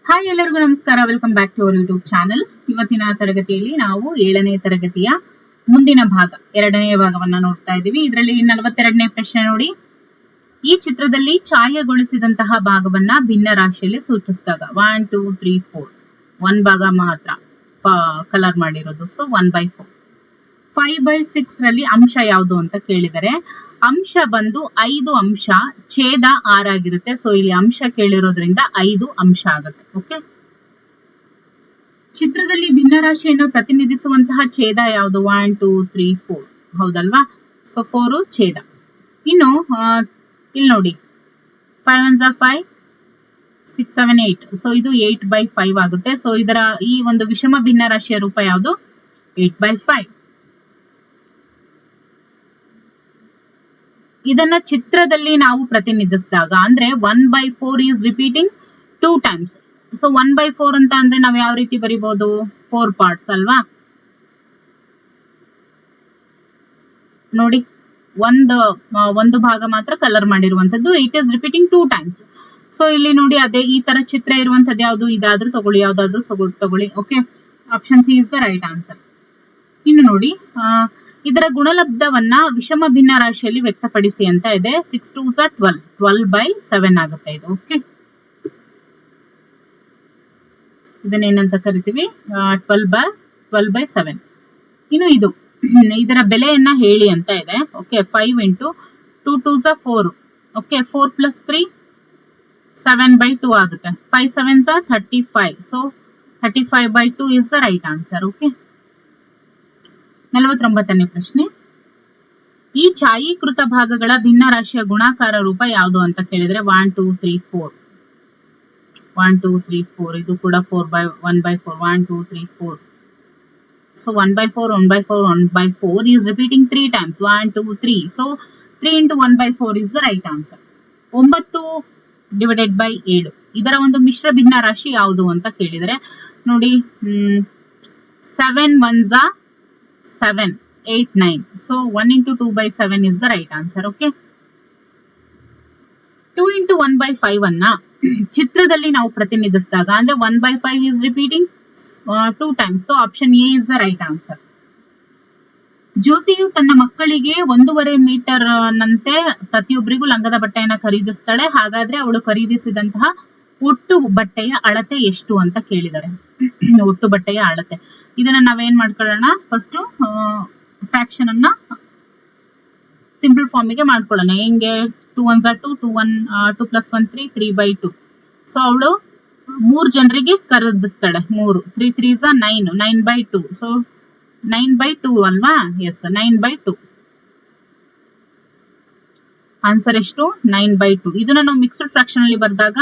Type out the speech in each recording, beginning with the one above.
Hi ಎಲ್ಲರಿಗೂ ನಮಸ್ಕಾರ. Welcome back to our YouTube channel. ಇವತ್ತಿನ ತರಗತಿಯಲ್ಲಿ ನಾವು 7ನೇ ತರಗತಿಯ ಮುಂದಿನ ಭಾಗ 2ನೇ ಭಾಗವನ್ನ ನೋಡ್ತಾ ಇದ್ದೀವಿ. ಇದರಲ್ಲಿ 42ನೇ ಪ್ರಶ್ನೆ ನೋಡಿ. ಈ ಚಿತ್ರದಲ್ಲಿ ಛಾಯೆಗೊಳಿಸಿದಂತಹ ಭಾಗವನ್ನ ಭಿನ್ನ ರಾಶಿಯಲ್ಲಿ ಸೂಚಿಸಿದಾಗ 1 2 3 4 1 ಭಾಗ ಮಾತ್ರ ಕಲರ್ ಮಾಡಿರೋದು. ಸೊ 1/4. 5/6 ರಲ್ಲಿ ಅಂಶ ಯಾವುದು ಅಂತ ಕೇಳಿದರೆ ಅಂಶ ಬಂದು 5 ಅಂಶ ಛೇದ 6 ಆಗಿರುತ್ತೆ. ಸೊ ಇಲ್ಲಿ ಅಂಶ ಕೇಳಿರೋದ್ರಿಂದ 5 ಅಂಶ ಆಗುತ್ತೆ. ಓಕೆ, ಚಿತ್ರದಲ್ಲಿ ಭಿನ್ನರಾಶಿಯನ್ನು ಪ್ರತಿನಿಧಿಸುವಂತಹ ಛೇದ ಯಾವುದು? 1 2 3 4 ಹೌದಲ್ವಾ? ಸೊ 4 ಛೇದ. ಇನ್ನು ಇಲ್ಲಿ ನೋಡಿ 5 1 5 6 7 8. ಸೊ ಇದು 8/5 ಆಗುತ್ತೆ. ಸೊ ಇದರ ಈ ಒಂದು ವಿಷಮ ಭಿನ್ನರಾಶಿಯ ರೂಪ ಯಾವುದು? 8/5. ಇದನ್ನ ಚಿತ್ರದಲ್ಲಿ ನಾವು ಪ್ರತಿನಿಧಿಸಿದಾಗ ಅಂದ್ರೆ 1/4 ಈಸ್ ರಿಪೀಟಿಂಗ್ 2 ಟೈಮ್ಸ್. ಸೊ 1/4 ಅಂತ ಅಂದ್ರೆ ನಾವು ಯಾವ ರೀತಿ ಬರಿಬಹುದು? 4 ಪಾರ್ಟ್ಸ್ ಅಲ್ವಾ? ನೋಡಿ, ಒಂದು ಭಾಗ ಮಾತ್ರ ಕಲರ್ ಮಾಡಿರುವಂತದ್ದು. It is repeating 2 times. So ಇಲ್ಲಿ ನೋಡಿ, ಅದೇ ಈ ತರ ಚಿತ್ರ ಇರುವಂತದ್ದು ಯಾವುದು? ಇದಾದ್ರೂ ತಗೊಳ್ಳಿ, ಯಾವ್ದಾದ್ರು ತಗೊಳ್ಳಿ. Okay, option C is the right answer. ಇನ್ನು ನೋಡಿ, ಇದರ ಗುಣಲಬ್ಧವನ್ನ ವಿಷಮ ಭಿನ್ನ ರಾಶಿಯಲ್ಲಿ ವ್ಯಕ್ತಪಡಿಸಿ ಅಂತ ಇದೆ. 6 2 12 12/7 ಆಗುತ್ತೆ ಇದು. ಓಕೆ, ಇದನ್ನೇನಂತ ಕರಿತೀವಿ? 12/7. ಇನ್ನು ಇದರ ಬೆಲೆಯನ್ನ ಹೇಳಿ ಅಂತ ಇದೆ. Okay, 5 × 2 2s 4. ಓಕೆ, 4 + 3 7/2 ಆಗುತ್ತೆ. 5 7s 35. So 35/2 is the right answer. Okay, 49ನೇ ಪ್ರಶ್ನೆ. ಈ ಛಾಯೀಕೃತ ಭಾಗಗಳ ಭಿನ್ನ ರಾಶಿಯ ಗುಣಾಕಾರ ರೂಪ ಯಾವುದು ಅಂತ ಕೇಳಿದ್ರೆ 1 2 3 4 1 2 3 4. ಇದು ಕೂಡ 1/4 1 2 3 4. So 1/4 1/4 1/4 is repeating 3 times. 1 2 3. So 3 × 1/4 is the right answer. 9/7. ಇದರ ಒಂದು ಮಿಶ್ರ ಭಿನ್ನ ರಾಶಿ ಯಾವುದು ಅಂತ ಕೇಳಿದರೆ ನೋಡಿ, 7 1s 7 8 9. So 1 × 2/7 is the right answer. Okay, 2 × 1/5 ಅನ್ನ ಚಿತ್ರದಲ್ಲಿ ನಾವು ಪ್ರತಿನಿಧಿಸಿದಾಗ ಅಂದ್ರೆ 1/5 is repeating 2 times. So option A is the right answer. ಜ್ಯೋತಿಯು ತನ್ನ ಮಕ್ಕಳಿಗೆ 1.5 ಮೀಟರ್ ನಂತೆ ಪ್ರತಿಯೊಬ್ಬರಿಗೂ ಲಂಗದ ಬಟ್ಟೆಯನ್ನ ಖರೀದಿಸ್ತಾಳೆ. ಹಾಗಾದ್ರೆ ಅವಳು ಖರೀದಿಸಿದಂತಹ ಒಟ್ಟು ಬಟ್ಟೆಯ ಅಳತೆ ಎಷ್ಟು ಅಂತ ಕೇಳಿದ್ದಾರೆ. ಒಟ್ಟು ಬಟ್ಟೆಯ ಅಳತೆ ಇದನ್ನ ನಾವೇನ್ ಮಾಡ್ಕೊಳ್ಳೋಣ? ಫಸ್ಟ್ ಫ್ರಾಕ್ಷನ್ ಅನ್ನ ಸಿಂಪಲ್ ಫಾರ್ಮಿಗೆ ಮಾಡ್ಕೊಳ್ಳೋಣ. ಹೆಂಗೆ? 2 1s 2 2 + 1 3 3/2. ಸೊ ಅವಳು 3 ಜನರಿಗೆ ಖರೀದಿಸ್ತಾಳೆ. 3 3 3s 9 9/2. ಸೊ 9/2 ಅಲ್ವಾ? ಎಸ್, 9/2. ಆನ್ಸರ್ ಎಷ್ಟು? 9/2. ಇದನ್ನ ನಾವು ಮಿಕ್ಸ್ಡ್ ಫ್ರಾಕ್ಷನ್ ಅಲ್ಲಿ ಬರೆದಾಗ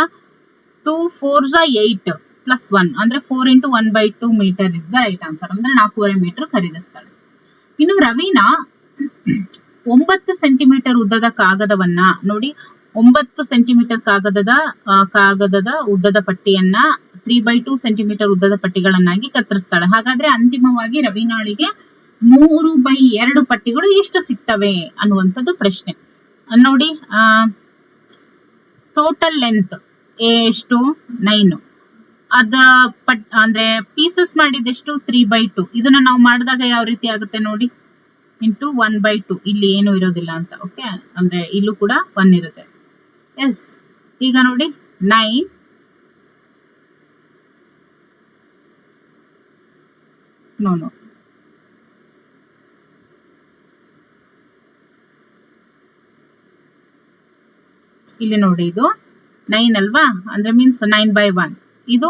2 4s 8 + 1 ಅಂದ್ರೆ 4 × 1/2 metre is the right answer. ಅಂದ್ರೆ 4.5 ಮೀಟರ್ ಖರೀದಿಸ್ತಾಳೆ. ಇನ್ನು ರವೀನಾ 9 ಸೆಂಟಿಮೀಟರ್ ಉದ್ದದ ಕಾಗದವನ್ನ ನೋಡಿ, 9 ಸೆಂಟಿಮೀಟರ್ ಕಾಗದದ ಉದ್ದದ ಪಟ್ಟಿಯನ್ನ 3/2 ಸೆಂಟಿಮೀಟರ್ ಉದ್ದದ ಪಟ್ಟಿಗಳನ್ನಾಗಿ ಕತ್ತರಿಸ್ತಾಳೆ. ಹಾಗಾದ್ರೆ ಅಂತಿಮವಾಗಿ ರವೀನಾಳಿಗೆ 3/2 ಪಟ್ಟಿಗಳು ಎಷ್ಟು ಸಿಗ್ತವೆ ಅನ್ನುವಂಥದ್ದು ಪ್ರಶ್ನೆ. ನೋಡಿ, ಟೋಟಲ್ ಲೆಂತ್ ಎಷ್ಟು? 9. ಅಂದ್ರೆ ಪೀಸಸ್ ಮಾಡಿದೆಷ್ಟು? 3/2. ಇದನ್ನ ನಾವು ಮಾಡಿದಾಗ ಯಾವ ರೀತಿ ಆಗುತ್ತೆ ನೋಡಿ, ಇಂಟು 1/2. ಇಲ್ಲಿ ಏನು ಇರೋದಿಲ್ಲ ಅಂತ. ಓಕೆ, ಅಂದ್ರೆ ಇಲ್ಲೂ ಕೂಡ 1 ಇರುತ್ತೆ. ಎಸ್, ಈಗ ನೋಡಿ 9 ನೋ ಇಲ್ಲಿ ನೋಡಿ, ಇದು 9 ಅಲ್ವಾ? ಅಂದ್ರೆ ಮೀನ್ಸ್ 9/1. ಇದು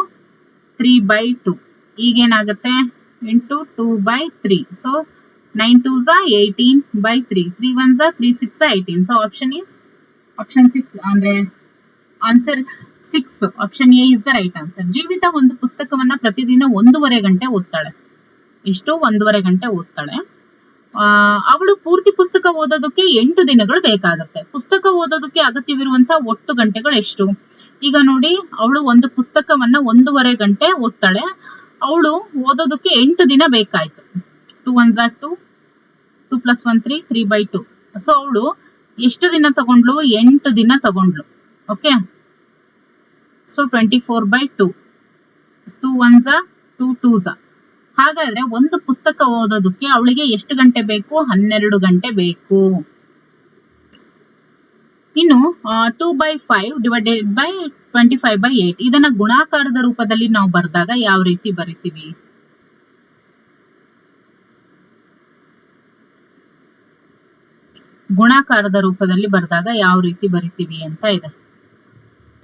3/2. ಈಗೇನಾಗುತ್ತೆ? Into 2/3. So 9 2s 18/3. 3 1s 3 6 18. So option 6 ಅಂದ್ರೆ answer 6. Option A is the right answer. ಜೀವಿತ ಒಂದು ಪುಸ್ತಕವನ್ನ ಪ್ರತಿದಿನ 1.5 ಗಂಟೆ ಓದ್ತಾಳೆ. ಎಷ್ಟು? 1.5 ಗಂಟೆ ಓದ್ತಾಳೆ. ಅವಳು ಪೂರ್ತಿ ಪುಸ್ತಕ ಓದೋದಕ್ಕೆ 8 ದಿನಗಳು ಬೇಕಾಗುತ್ತೆ. ಪುಸ್ತಕ ಓದೋದಕ್ಕೆ ಅಗತ್ಯವಿರುವಂತಹ ಒಟ್ಟು ಗಂಟೆಗಳು ಎಷ್ಟು? ಈಗ ನೋಡಿ, ಅವಳು ಒಂದು ಪುಸ್ತಕವನ್ನ 1.5 ಗಂಟೆ ಓದ್ತಾಳೆ. ಅವಳು ಓದೋದಕ್ಕೆ 8 ದಿನ ಬೇಕಾಯ್ತು. 2 1s 2 2 + 1 3 3/2. ಸೊ ಅವಳು ಎಷ್ಟು ದಿನ ತಗೊಂಡ್ಲು? 8 ದಿನ ತಗೊಂಡ್ಲು. Okay, so 24/2. 2 1s 2 2s. ಹಾಗಾದ್ರೆ ಒಂದು ಪುಸ್ತಕ ಓದೋದಕ್ಕೆ ಅವಳಿಗೆ ಎಷ್ಟು ಗಂಟೆ ಬೇಕು? 12 ಗಂಟೆ ಬೇಕು. ಇನ್ನು 2/5 ಡಿವೈಡೆಡ್ ಬೈ 25/8 ಇದನ್ನ ಗುಣಾಕಾರದ ರೂಪದಲ್ಲಿ ನಾವು ಬರೆದಾಗ ಯಾವ ರೀತಿ ಬರಿತೀವಿ? ಗುಣಾಕಾರದ ರೂಪದಲ್ಲಿ ಬರೆದಾಗ ಯಾವ ರೀತಿ ಬರಿತೀವಿ ಅಂತ ಇದೆ.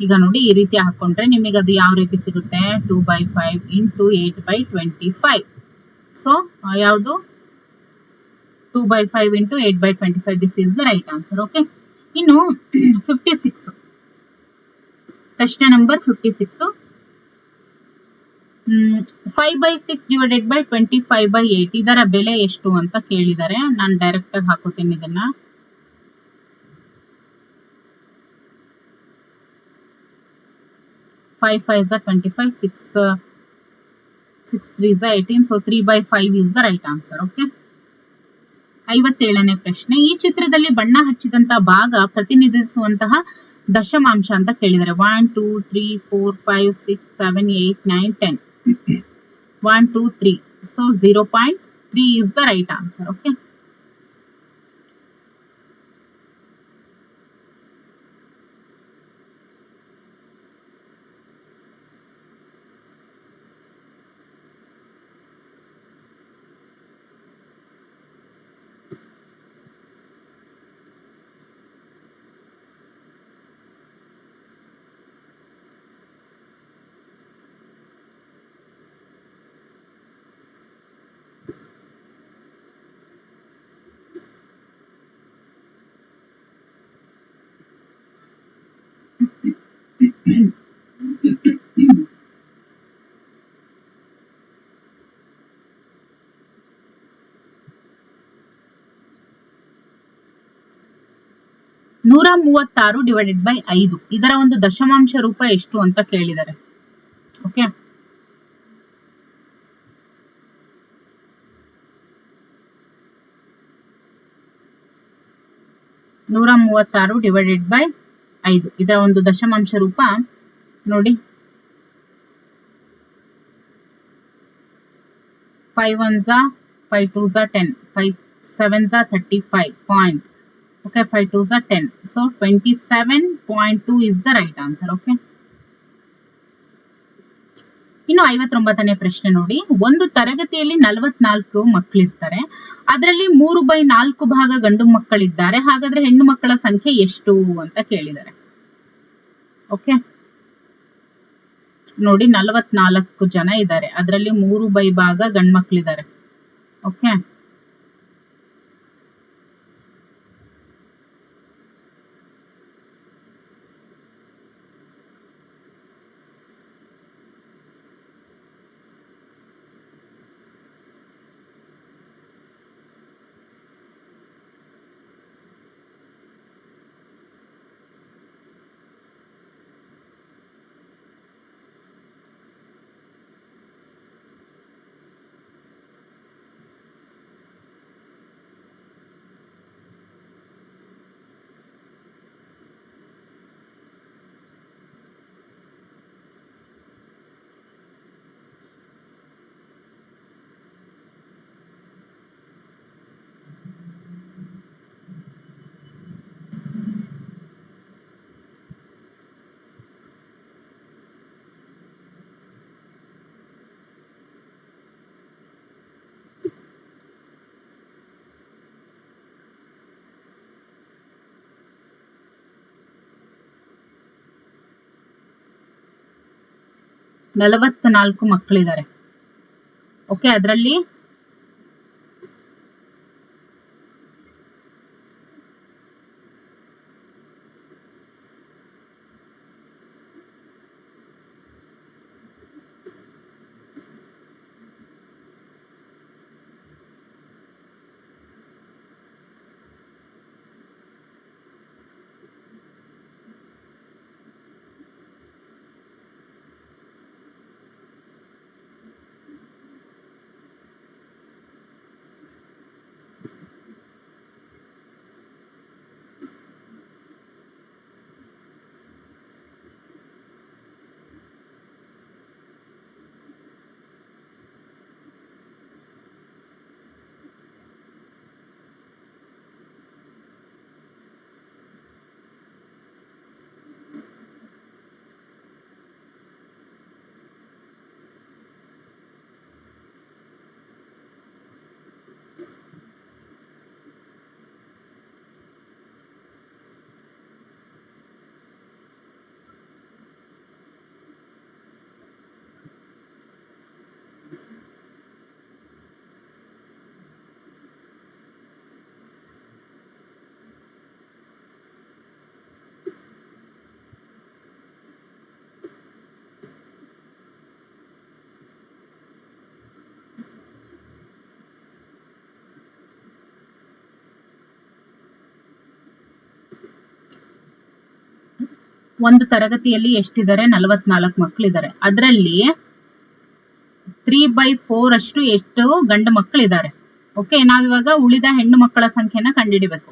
ಈಗ ನೋಡಿ, ಈ ರೀತಿ ಹಾಕೊಂಡ್ರೆ ನಿಮಗೆ ಅದು ಯಾವ ರೀತಿ ಸಿಗುತ್ತೆ? 2/5 ಇಂಟು 8/25. ಸೊ ಯಾವುದು? 2/5 into 8/25. This is the right answer. Okay. ಇನ್ನು 56, ಪ್ರಶ್ನೆ ನಂಬರ್ 56. 5/6 ಡಿವೈಡೆಡ್ ಬೈ 25/8 ಇದರ ಬೆಲೆ ಎಷ್ಟು ಅಂತ ಕೇಳಿದ್ದಾರೆ. ನಾನು ಡೈರೆಕ್ಟ್ ಆಗಿ ಹಾಕೋತೀನಿ ಇದನ್ನ. 5 5s 25, 6 3s 18. So 3/5 is the right answer. Okay. 57ನೇ ಪ್ರಶ್ನೆ. ಈ ಚಿತ್ರದಲ್ಲಿ ಬಣ್ಣ ಹಚ್ಚಿದಂತಹ ಭಾಗ ಪ್ರತಿನಿಧಿಸುವಂತಹ ದಶಮಾಂಶ ಅಂತ ಕೇಳಿದ್ದಾರೆ. 1 2 3 4 5 6 7 8 9 10. 1 2 3. So 0.3 is the right answer. Okay. ನೂರ 36 ಡಿವೈಡೆಡ್ ಬೈ 5 ಇದರ ಒಂದು ದಶಮಾಂಶ ರೂಪ ಎಷ್ಟು ಅಂತ ಕೇಳಿದ್ದಾರೆ. ಓಕೆ. ನೂರ 36 ಡಿವೈಡೆಡ್ ಬೈ 5 ಇದರ ಒಂದು ದಶಮಾಂಶ ರೂಪ ನೋಡಿ. 5 1s 5 2s 10, 5 7s 35 point. Okay, 5 2s 10. So 27.2 is the right answer. Okay. ಇನ್ನು 59ನೇ ಪ್ರಶ್ನೆ ನೋಡಿ. ಒಂದು ತರಗತಿಯಲ್ಲಿ 44 ಮಕ್ಕಳಿರ್ತಾರೆ. ಅದರಲ್ಲಿ 3/4 ಭಾಗ ಗಂಡು ಮಕ್ಕಳಿದ್ದಾರೆ. ಹಾಗಾದ್ರೆ ಹೆಣ್ಣು ಮಕ್ಕಳ ಸಂಖ್ಯೆ ಎಷ್ಟು ಅಂತ ಕೇಳಿದ್ದಾರೆ. ಓಕೆ. ನೋಡಿ, 44 ಜನ ಇದ್ದಾರೆ. ಅದರಲ್ಲಿ 3/ಭಾಗ ಗಂಡು ಮಕ್ಕಳಿದ್ದಾರೆ. ಓಕೆ. ನಲವತ್ನಾಲ್ಕು ಮಕ್ಕಳಿದ್ದಾರೆ. ಓಕೆ. ಅದರಲ್ಲಿ ಒಂದು ತರಗತಿಯಲ್ಲಿ ಎಷ್ಟಿದ್ದಾರೆ? 44 ಮಕ್ಕಳಿದ್ದಾರೆ. ಅದರಲ್ಲಿ 3/4 ಅಷ್ಟು ಎಷ್ಟು ಗಂಡು ಮಕ್ಕಳಿದ್ದಾರೆ. ಓಕೆ, ನಾವಿವಾಗ ಉಳಿದ ಹೆಣ್ಣು ಮಕ್ಕಳ ಸಂಖ್ಯೆನ ಕಂಡುಹಿಡಿಬೇಕು.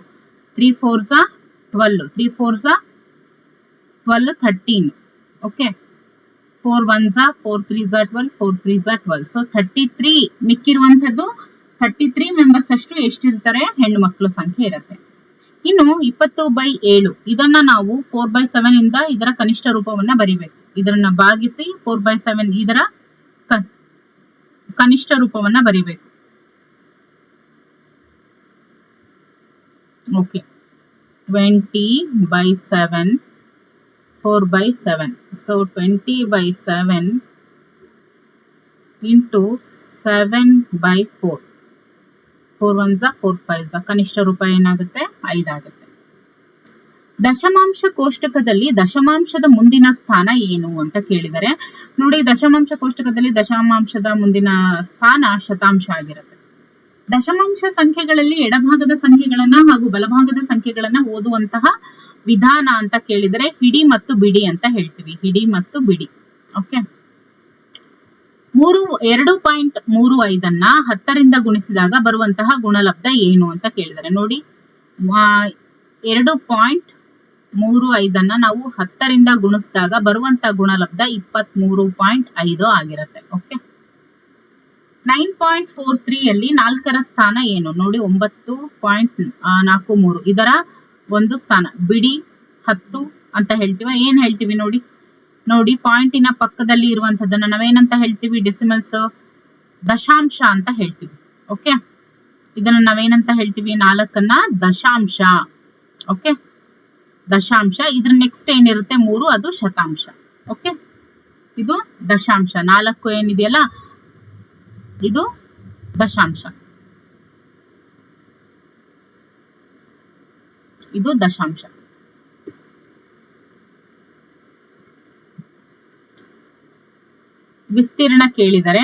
3 4s 12, 3 4s 12, 13. Okay, 4 1s 4 3s 12, 4 3s 12. So 33 ಮಿಕ್ಕಿರುವಂತದ್ದು 33 members ಅಷ್ಟು ಎಷ್ಟಿರ್ತಾರೆ? ಹೆಣ್ಣು ಮಕ್ಕಳ ಸಂಖ್ಯೆ ಇರುತ್ತೆ. ಇನ್ನು 20/7 ಇದನ್ನ ನಾವು 4/7 ಇಂದ ಇದರ ಕನಿಷ್ಠ ರೂಪವನ್ನ ಬರಿಬೇಕು. ಇದನ್ನ ಭಾಗಿಸಿ 4/7 ಇದರ ಕನಿಷ್ಠ ರೂಪವನ್ನ ಬರಿಬೇಕು. Okay, 20/7 4/7. So 20/7 into 7/4. 4 1s 4 5s ಕನಿಷ್ಠ ರೂಪ ಏನಾಗುತ್ತೆ? 5 ಆಗುತ್ತೆ. ದಶಮಾಂಶ ಕೋಷ್ಟಕದಲ್ಲಿ ದಶಮಾಂಶದ ಮುಂದಿನ ಸ್ಥಾನ ಏನು ಅಂತ ಕೇಳಿದರೆ, ನೋಡಿ ದಶಮಾಂಶ ಕೋಷ್ಟಕದಲ್ಲಿ ದಶಮಾಂಶದ ಮುಂದಿನ ಸ್ಥಾನ ಶತಾಂಶ ಆಗಿರುತ್ತೆ. ದಶಮಾಂಶ ಸಂಖ್ಯೆಗಳಲ್ಲಿ ಎಡಭಾಗದ ಸಂಖ್ಯೆಗಳನ್ನ ಹಾಗೂ ಬಲಭಾಗದ ಸಂಖ್ಯೆಗಳನ್ನ ಓದುವಂತಹ ವಿಧಾನ ಅಂತ ಕೇಳಿದರೆ ಹಿಡಿ ಮತ್ತು ಬಿಡಿ ಅಂತ ಹೇಳ್ತೀವಿ. ಹಿಡಿ ಮತ್ತು ಬಿಡಿ. ಓಕೆ, 2.35 ಅನ್ನ 10 ರಿಂದ ಗುಣಿಸಿದಾಗ ಬರುವಂತಹ ಗುಣಲಬ್ಧ ಏನು ಅಂತ ಕೇಳಿದರೆ, ನೋಡಿ 2.35 ಅನ್ನ ನಾವು 10 ರಿಂದ ಗುಣಿಸಿದಾಗ ಬರುವಂತಹ ಗುಣಲಬ್ಧ 23.5 ಆಗಿರುತ್ತೆ. ಓಕೆ, 9.43 ಅಲ್ಲಿ 4ರ ಸ್ಥಾನ ಏನು? ನೋಡಿ 9.43 ಇದರ ಒಂದು ಸ್ಥಾನ. ಬಿಡಿ 10 ಅಂತ ಹೇಳ್ತೀವಿ. ಏನ್ ಹೇಳ್ತೀವಿ ನೋಡಿ ಪಾಯಿಂಟಿನ ಪಕ್ಕದಲ್ಲಿ ಇರುವಂತದ್ದನ್ನ ನಾವೇನಂತ ಹೇಳ್ತೀವಿ? ಡೆಸಿಮಲ್ಸ್, ದಶಾಂಶ ಅಂತ ಹೇಳ್ತೀವಿ. ಓಕೆ, ಇದನ್ನ ನಾವೇನಂತ ಹೇಳ್ತೀವಿ? 4ಅನ್ನ ದಶಾಂಶ. ಓಕೆ, ದಶಾಂಶ. ಇದ್ರ ನೆಕ್ಸ್ಟ್ ಏನಿರುತ್ತೆ? 3, ಅದು ಶತಾಂಶ. ಓಕೆ, ಇದು ದಶಾಂಶ. 4 ಏನಿದೆಯಲ್ಲ ಇದು ದಶಾಂಶ, ಇದು ದಶಾಂಶ. ವಿಸ್ತೀರ್ಣ ಕೇಳಿದರೆ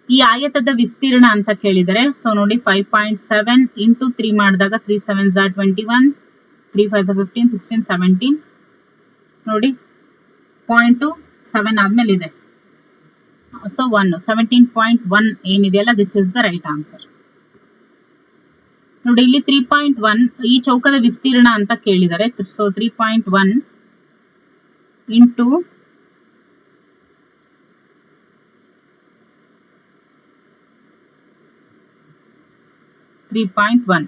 ಈ ಆಯತದ ವಿಸ್ತೀರ್ಣ ಅಂತ ಕೇಳಿದರೆ, ಸೊ ನೋಡಿ 5.7 into 3 ಮಾಡಿದಾಗ 3 7s 21, 3 5s 15, 16, 17. ನೋಡಿ 0.7 ಆದ್ಮೇಲೆ ಇದೆ. ಸೊ 17.1 ಏನಿದೆಯಲ್ಲ, this is the right answer. ನೋಡಿ ಇಲ್ಲಿ 3.1 ಈ ಚೌಕದ ವಿಸ್ತೀರ್ಣ ಅಂತ ಕೇಳಿದರೆ, ಸೊ 3.1 into 3.1.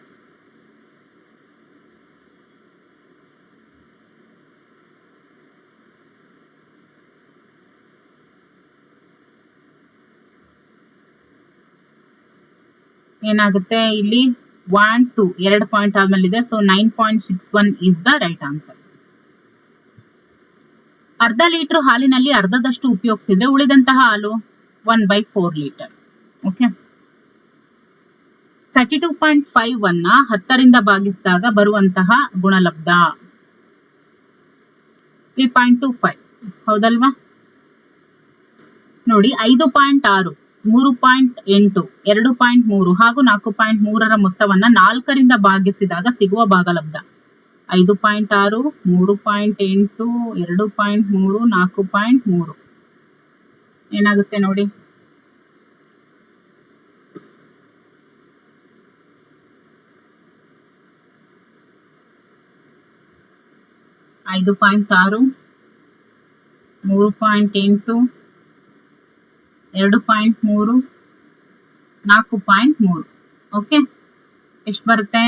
ಏನಾಗುತ್ತೆ ಇಲ್ಲಿ? 1 2 2 ಪಾಯಿಂಟ್ ಆದ್ಮೇಲೆ ಇದೆ. So 9.61 is the right answer. ಅರ್ಧ ಲೀಟರ್ ಹಾಲಿನಲ್ಲಿ ಅರ್ಧದಷ್ಟು ಉಪಯೋಗಿಸಿದ್ರೆ ಉಳಿದಂತಹ ಹಾಲು 1/4 ಲೀಟರ್. ಓಕೆ, 32.5 ಅನ್ನ 10 ರಿಂದ ಭಾಗಿಸಿದಾಗ ಬರುವಂತಹ ಗುಣಲಬ್ಧ 3.25. ಹೌದಲ್ವಾ? ನೋಡಿ 5.6, 3.8, 2.3 ಹಾಗೂ 4.3ರ ಮೊತ್ತವನ್ನ 4 ರಿಂದ ಭಾಗಿಸಿದಾಗ ಸಿಗುವ ಭಾಗಲಬ್ಧ 5.6, 3.8, 2.3, 4.3 ಏನಾಗುತ್ತೆ ನೋಡಿ? 5.6, 3.8, 2.3, 4.3. ಓಕೆ, ಎಷ್ಟು ಬರುತ್ತೆ?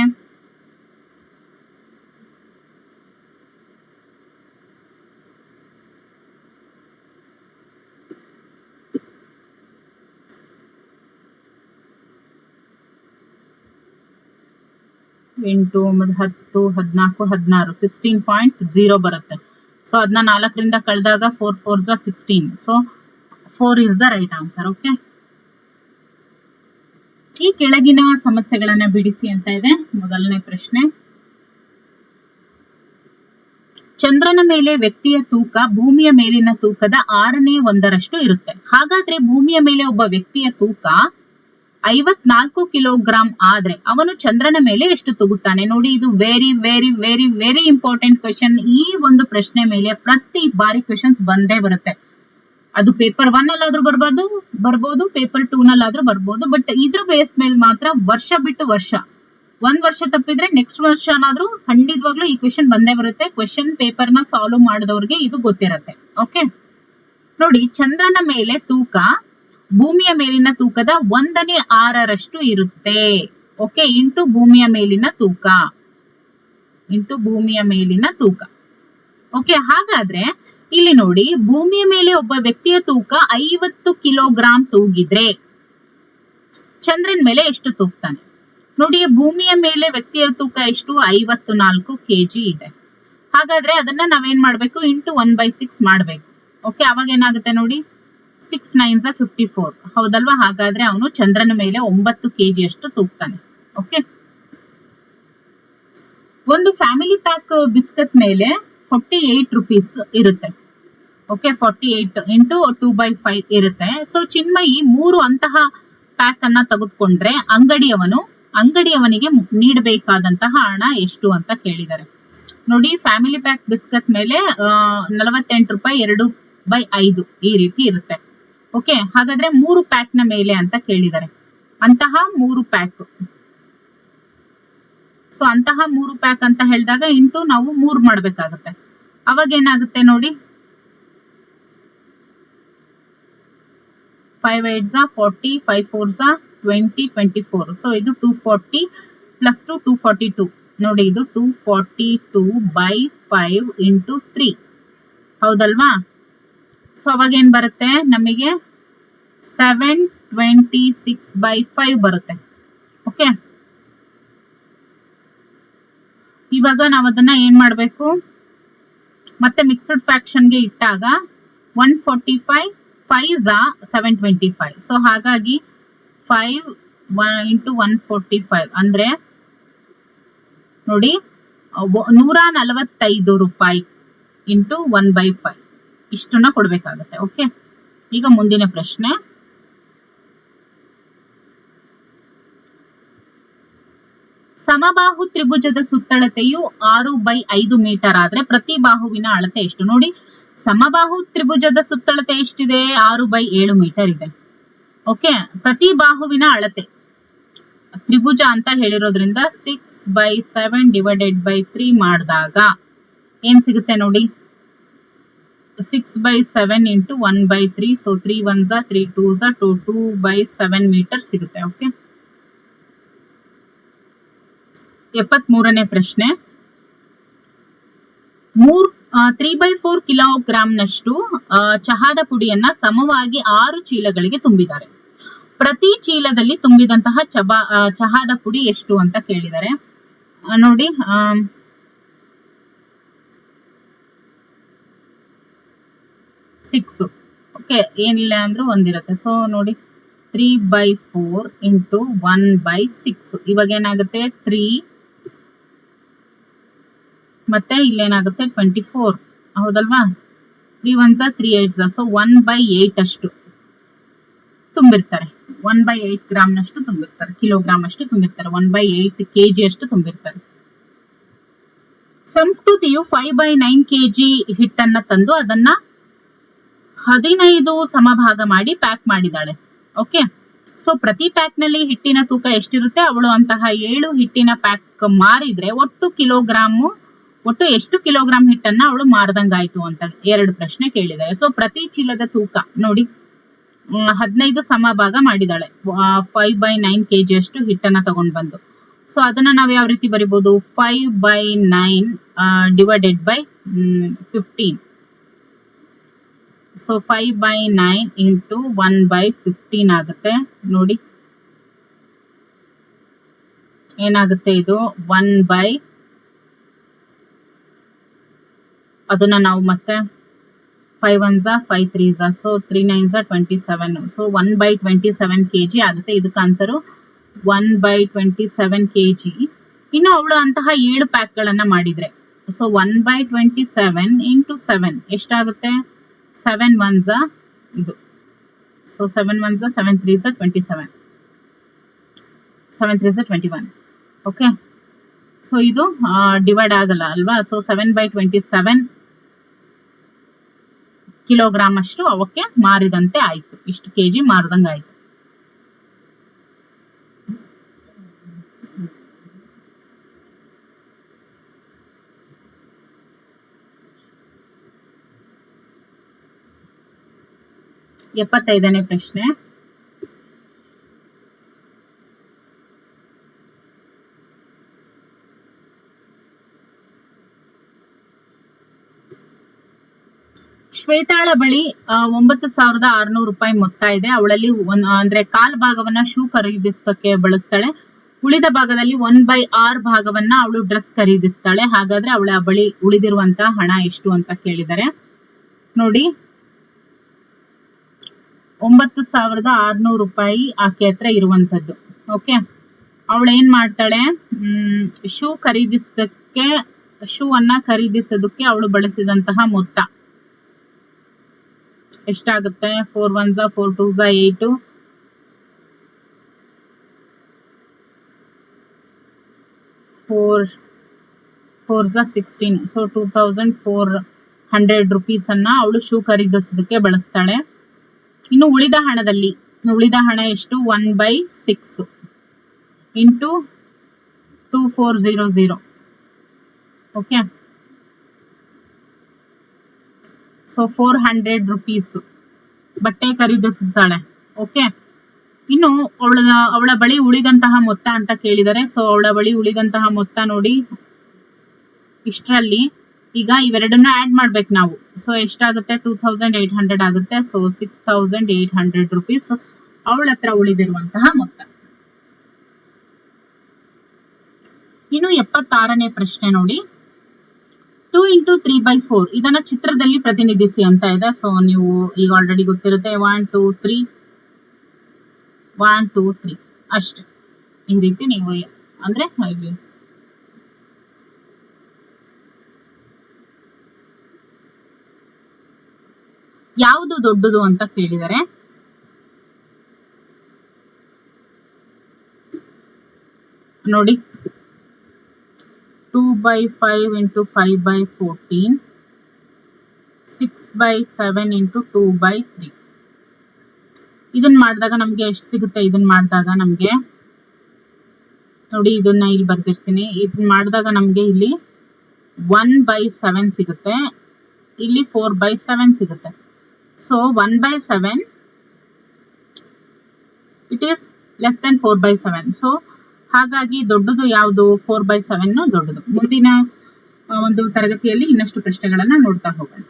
ಎಂಟು 9 10 14 16 16.0 ಬರುತ್ತೆ. ಸೊ ಅದನ್ನ 4 ರಿಂದ ಕಳೆದಾಗ 4 4s 16. So 4 is the right answer. Okay, ಈ ಕೆಳಗಿನ ಸಮಸ್ಯೆಗಳನ್ನ ಬಿಡಿಸಿ ಅಂತ ಇದೆ. ಮೊದಲನೇ ಪ್ರಶ್ನೆ, ಚಂದ್ರನ ಮೇಲೆ ವ್ಯಕ್ತಿಯ ತೂಕ ಭೂಮಿಯ ಮೇಲಿನ ತೂಕದ 1/6 ಇರುತ್ತೆ. ಹಾಗಾದ್ರೆ ಭೂಮಿಯ ಮೇಲೆ ಒಬ್ಬ ವ್ಯಕ್ತಿಯ ತೂಕ 54 ಕಿಲೋಗ್ರಾಂ ಆದ್ರೆ ಅವನು ಚಂದ್ರನ ಮೇಲೆ ಎಷ್ಟು ತೂಗುತ್ತಾನೆ? ನೋಡಿ, ಇದು very very very very important question. ಈ ಒಂದು ಪ್ರಶ್ನೆ ಮೇಲೆ ಪ್ರತಿ ಬಾರಿ ಕ್ವೆಶನ್ಸ್ ಬಂದೇ ಬರುತ್ತೆ. ಅದು ಪೇಪರ್ 1 ಅಲ್ಲಾದ್ರೂ ಬರ್ಬೋದು, ಪೇಪರ್ 2 ನಲ್ಲಾದ್ರೂ ಬರ್ಬೋದು. ಬಟ್ ಇದ್ರ ಬೇಸ್ ಮೇಲೆ ಮಾತ್ರ ವರ್ಷ ಬಿಟ್ಟು ವರ್ಷ, ಒಂದ್ ವರ್ಷ ತಪ್ಪಿದ್ರೆ ನೆಕ್ಸ್ಟ್ ವರ್ಷನಾದ್ರೂ ಖಂಡಿತವಾಗ್ಲೂ ಈ ಕ್ವೆಶನ್ ಬಂದೇ ಬರುತ್ತೆ. ಕ್ವೆಶನ್ ಪೇಪರ್ ನ ಸಾಲ್ವ್ ಮಾಡಿದವ್ರಿಗೆ ಇದು ಗೊತ್ತಿರತ್ತೆ. ಓಕೆ, ನೋಡಿ, ಚಂದ್ರನ ಮೇಲೆ ತೂಕ ಭೂಮಿಯ ಮೇಲಿನ ತೂಕದ 1/6 ಇರುತ್ತೆ. ಓಕೆ, ಇಂಟು ಭೂಮಿಯ ಮೇಲಿನ ತೂಕ. ಓಕೆ, ಹಾಗಾದ್ರೆ ಇಲ್ಲಿ ನೋಡಿ, ಭೂಮಿಯ ಮೇಲೆ ಒಬ್ಬ ವ್ಯಕ್ತಿಯ ತೂಕ 50 ಕಿಲೋಗ್ರಾಂ ತೂಗಿದ್ರೆ ಚಂದ್ರನ ಮೇಲೆ ಎಷ್ಟು ತೂಗ್ತಾನೆ? ನೋಡಿ, ಭೂಮಿಯ ಮೇಲೆ ವ್ಯಕ್ತಿಯ ತೂಕ ಎಷ್ಟು? 54 kg ಇದೆ. ಹಾಗಾದ್ರೆ ಅದನ್ನ ನಾವೇನ್ ಮಾಡ್ಬೇಕು? ಇಂಟು 1/6 ಮಾಡ್ಬೇಕು. ಓಕೆ, ಅವಾಗ ಏನಾಗುತ್ತೆ ನೋಡಿ, 6 9s 54. ಹೌದಲ್ವಾ? ಹಾಗಾದ್ರೆ ಅವನು ಚಂದ್ರನ ಮೇಲೆ 9 kg ಅಷ್ಟು ತೂಗ್ತಾನೆ. ಓಕೆ, ಒಂದು ಫ್ಯಾಮಿಲಿ ಪ್ಯಾಕ್ ಬಿಸ್ಕತ್ ಮೇಲೆ 48 ರೂಪೀಸ್ ಇರುತ್ತೆ. ಓಕೆ, 48 ಇಂಟು 2/5 ಇರುತ್ತೆ. ಸೊ ಚಿನ್ಮಯಿ 3 ಅಂತಹ ಪ್ಯಾಕ್ ಅನ್ನ ತೆಗೆದುಕೊಂಡ್ರೆ ಅಂಗಡಿಯವನಿಗೆ ನೀಡಬೇಕಾದಂತಹ ಹಣ ಎಷ್ಟು ಅಂತ ಕೇಳಿದ್ದಾರೆ. ನೋಡಿ, ಫ್ಯಾಮಿಲಿ ಪ್ಯಾಕ್ ಬಿಸ್ಕತ್ ಮೇಲೆ 48 ರೂಪಾಯಿ 2/5 ಈ ರೀತಿ ಇರುತ್ತೆ. ಓಕೆ, ಹಾಗಾದ್ರೆ 3 ಪ್ಯಾಕ್ ನ ಮೇಲೆ ಅಂತ ಕೇಳಿದ್ದಾರೆ. ಅಂತಹ 3 ಪ್ಯಾಕ್, ಸೊ ಅಂತಹ 3 ಪ್ಯಾಕ್ ಅಂತ ಹೇಳಿದಾಗ ಇಂಟು ನಾವು 3 ಮಾಡ್ಬೇಕಾಗುತ್ತೆ. ಅವಾಗ ಏನಾಗುತ್ತೆ ನೋಡಿ, 5 8s 40, 5 4s 20, 24. ಸೊ ಇದು 240 ಪ್ಲಸ್ 242. ನೋಡಿ, ಇದು 242/5 ಇಂಟು 3. ಹೌದಲ್ವಾ? ಸೊ ಅವಾಗ ಏನ್ ಬರುತ್ತೆ ನಮಗೆ? 726/5 ಬರುತ್ತೆ. ಓಕೆ, ಇವಾಗ ನಾವು ಅದನ್ನ ಏನ್ ಮಾಡ್ಬೇಕು? ಮತ್ತೆ ಮಿಕ್ಸ್ಡ್ ಫ್ರಾಕ್ಷನ್ಗೆ ಇಟ್ಟಾಗ 145 5s 725. ಸೊ ಹಾಗಾಗಿ 5 ಇಂಟು 145 ಅಂದ್ರೆ ನೋಡಿ 145 ರೂಪಾಯಿ ಇಂಟು 1/5 ಇಷ್ಟನ್ನ ಕೊಡ್ಬೇಕಾಗತ್ತೆ. ಓಕೆ, ಈಗ ಮುಂದಿನ ಪ್ರಶ್ನೆ. ಸಮಬಾಹು ತ್ರಿಭುಜದ ಸುತ್ತಳತೆಯು 6/5 ಮೀಟರ್ ಆದ್ರೆ ಪ್ರತಿ ಬಾಹುವಿನ ಅಳತೆ ಎಷ್ಟು? ನೋಡಿ, ಸಮಬಾಹು ತ್ರಿಭುಜದ ಸುತ್ತಳತೆ ಎಷ್ಟಿದೆ? 6/7 ಮೀಟರ್ ಇದೆ. ಓಕೆ, ಪ್ರತಿ ಬಾಹುವಿನ ಅಳತೆ ತ್ರಿಭುಜ ಅಂತ ಹೇಳಿರೋದ್ರಿಂದ 6/7 / 3 ಮಾಡಿದಾಗ ಏನ್ ಸಿಗುತ್ತೆ ನೋಡಿ, 6/7 into 1/3. So 3 1s 3 2s 2/7 metre ಸಿಗುತ್ತೆ. ಓಕೆ, 73ನೇ ಪ್ರಶ್ನೆ. 3/4 ಕಿಲೋಗ್ರಾಂನಷ್ಟು ಚಹಾದ ಪುಡಿಯನ್ನ ಸಮವಾಗಿ 6 ಚೀಲಗಳಿಗೆ ತುಂಬಿದ್ದಾರೆ. ಪ್ರತಿ ಚೀಲದಲ್ಲಿ ತುಂಬಿದಂತಹ ಚಹಾದ ಪುಡಿ ಎಷ್ಟು ಅಂತ ಕೇಳಿದ್ದಾರೆ. ನೋಡಿ, 6. ಓಕೆ, ಏನಿಲ್ಲ ಅಂದ್ರೂ ಒಂದಿರುತ್ತೆ. ಸೊ ನೋಡಿ, 3/4 ಇಂಟು 1/6. ಇವಾಗ ಏನಾಗುತ್ತೆ? 3 ಮತ್ತೆ ಇಲ್ಲೇನಾಗುತ್ತೆ? 24. ಹೌದಲ್ವಾ? 3 1s 3 8s. ಸೊ 1/8 ಅಷ್ಟು ತುಂಬಿರ್ತಾರೆ. 1/8 ಗ್ರಾಮ್ನಷ್ಟು ತುಂಬಿರ್ತಾರೆ, ಕಿಲೋಗ್ರಾಮ್ ಅಷ್ಟು ತುಂಬಿರ್ತಾರೆ, 1/8 kg ಅಷ್ಟು ತುಂಬಿರ್ತಾರೆ. ಸಂಸ್ಕೃತಿಯು 5/9 kg ಹಿಟ್ಟನ್ನ ತಂದು ಅದನ್ನ 15 ಸಮಭಾಗ ಮಾಡಿ ಪ್ಯಾಕ್ ಮಾಡಿದಾಳೆ. ಓಕೆ, ಸೊ ಪ್ರತಿ ಪ್ಯಾಕ್ ನಲ್ಲಿ ಹಿಟ್ಟಿನ ತೂಕ ಎಷ್ಟಿರುತ್ತೆ? ಅವಳು ಅಂತಹ 7 ಹಿಟ್ಟಿನ ಪ್ಯಾಕ್ ಮಾರಿದ್ರೆ ಒಟ್ಟು ಎಷ್ಟು ಕಿಲೋಗ್ರಾಂ ಹಿಟ್ಟನ್ನ ಅವಳು ಮಾರದಂಗಾಯ್ತು ಅಂತ 2 ಪ್ರಶ್ನೆ ಕೇಳಿದ್ದಾರೆ. ಸೊ ಪ್ರತಿ ಚೀಲದ ತೂಕ ನೋಡಿ 15 ಸಮಭಾಗ ಮಾಡಿದಾಳೆ. 5/9 kg ಅಷ್ಟು ಹಿಟ್ಟನ್ನ ತಗೊಂಡ್ ಬಂದು. ಸೊ ಅದನ್ನ ನಾವು ಯಾವ ರೀತಿ ಬರಿಬಹುದು? 5/9 / 15. ಸೊ 5/9 ಇಂಟು 1/15 ಆಗುತ್ತೆ. ನೋಡಿ ಏನಾಗುತ್ತೆ? ಇದು 1/ ಅದನ್ನ ನಾವು ಮತ್ತೆ 5 1s 5 3s. So 3 9s 27. So 1/27 kg ಆಗುತ್ತೆ. ಇದಕ್ಕೆ ಆನ್ಸರು 1/27 kg. ಇನ್ನು ಅವಳು ಅಂತಹ 7 ಪ್ಯಾಕ್ ಗಳನ್ನ ಮಾಡಿದ್ರೆ, ಸೊ 1/27 ಇಂಟು 7 ಎಷ್ಟಾಗುತ್ತೆ? 7 1s ಇದು. So 7 1s 7 3s 27, 7 3s 21. Okay, so ಇದು ಡಿವೈಡ್ ಆಗಲ್ಲ ಅಲ್ವಾ? ಸೊ 7/27 ಕಿಲೋಗ್ರಾಮ್ ಅಷ್ಟು ಅವಕ್ಕೆ ಮಾರಿದಂತೆ ಆಯ್ತು, ಇಷ್ಟು ಕೆಜಿ ಮಾರಿದಂಗೆ ಆಯ್ತು. ಎಪ್ಪತ್ತೈದನೇ ಪ್ರಶ್ನೆ. ಶ್ವೇತಾಳ ಬಳಿ 9,600 ರೂಪಾಯಿ ಮೊತ್ತ ಇದೆ. ಅವಳಲ್ಲಿ ಅಂದ್ರೆ ಕಾಲ್ ಭಾಗವನ್ನ ಶೂ ಖರೀದಿಸೋಕೆ ಬಳಸ್ತಾಳೆ. ಉಳಿದ ಭಾಗದಲ್ಲಿ 1/6 ಭಾಗವನ್ನ ಅವಳು ಡ್ರೆಸ್ ಖರೀದಿಸ್ತಾಳೆ. ಹಾಗಾದ್ರೆ ಅವಳ ಬಳಿ ಉಳಿದಿರುವಂತಹ ಹಣ ಎಷ್ಟು ಅಂತ ಕೇಳಿದರೆ, ನೋಡಿ 9,600 ರೂಪಾಯಿ ಆಕೆ ಹತ್ರ ಇರುವಂತದ್ದು. ಓಕೆ, ಅವಳು ಏನ್ ಮಾಡ್ತಾಳೆ? ಶೂ ಅನ್ನ ಖರೀದಿಸೋದಕ್ಕೆ ಅವಳು ಬಳಸಿದಂತಹ ಮೊತ್ತ ಎಷ್ಟಾಗುತ್ತೆ? 4 1s 4 2s 8, 4 4s 16. So 2,400 rupees ಅನ್ನ ಅವಳು ಶೂ ಖರೀದಿಸೋದಕ್ಕೆ ಬಳಸ್ತಾಳೆ. ಇನ್ನು ಉಳಿದ ಹಣ ಎಷ್ಟು? 1/6 ಇಂಟು 2400. ಓಕೆ, ಸೊ 400 ರೂಪೀಸ್ ಬಟ್ಟೆ ಖರೀದಿಸುತ್ತಾಳೆ. ಓಕೆ, ಇನ್ನು ಅವಳ ಬಳಿ ಉಳಿದಂತಹ ಮೊತ್ತ ಅಂತ ಕೇಳಿದರೆ, ಸೊ ಅವಳ ಬಳಿ ಉಳಿದಂತಹ ಮೊತ್ತ ನೋಡಿ ಇಷ್ಟರಲ್ಲಿ. ಈಗ ಇವೆರಡನ್ನ ಆಡ್ ಮಾಡ್ಬೇಕು ನಾವು. ಸೊ ಎಷ್ಟಾಗುತ್ತೆ? 2,800 ಆಗುತ್ತೆ. ಸೊ 6,800 ರೂಪೀಸ್ ಅವಳ ಹತ್ರ ಉಳಿದಿರುವಂತಹ ಮೊತ್ತ. ಇನ್ನು 76ನೇ ಪ್ರಶ್ನೆ ನೋಡಿ, 2 × 3/4 ಇದನ್ನ ಚಿತ್ರದಲ್ಲಿ ಪ್ರತಿನಿಧಿಸಿ ಅಂತ ಇದೆ. ಸೊ ನೀವು ಈಗ ಆಲ್ರೆಡಿ ಗೊತ್ತಿರುತ್ತೆ, 1 2 3 1 2 3 ಅಷ್ಟೇ. ಈ ರೀತಿ ನೀವು ಅಂದ್ರೆ ಯಾವುದು ದೊಡ್ಡದು ಅಂತ ಕೇಳಿದರೆ, ನೋಡಿ 2/5 × 5/14, 6/7 × 2/3. ಇದನ್ನ ಮಾಡಿದಾಗ ನಮ್ಗೆ ಎಷ್ಟು ಸಿಗುತ್ತೆ? ಇದನ್ನ ಮಾಡಿದಾಗ ನಮ್ಗೆ ನೋಡಿ, ಇದನ್ನ ಇಲ್ಲಿ ಬರ್ದಿರ್ತೀನಿ. ಇದನ್ನ ಮಾಡಿದಾಗ ನಮ್ಗೆ ಇಲ್ಲಿ 1/7 ಸಿಗುತ್ತೆ, ಇಲ್ಲಿ 4/7 ಸಿಗುತ್ತೆ. So 1/7 it is less than 4/7. So ಹಾಗಾಗಿ ದೊಡ್ಡದು ಯಾವುದು? 4/7 ದೊಡ್ಡದು. ಮುಂದಿನ ಒಂದು ತರಗತಿಯಲ್ಲಿ ಇನ್ನಷ್ಟು ಪ್ರಶ್ನೆಗಳನ್ನ ನೋಡ್ತಾ ಹೋಗೋಣ.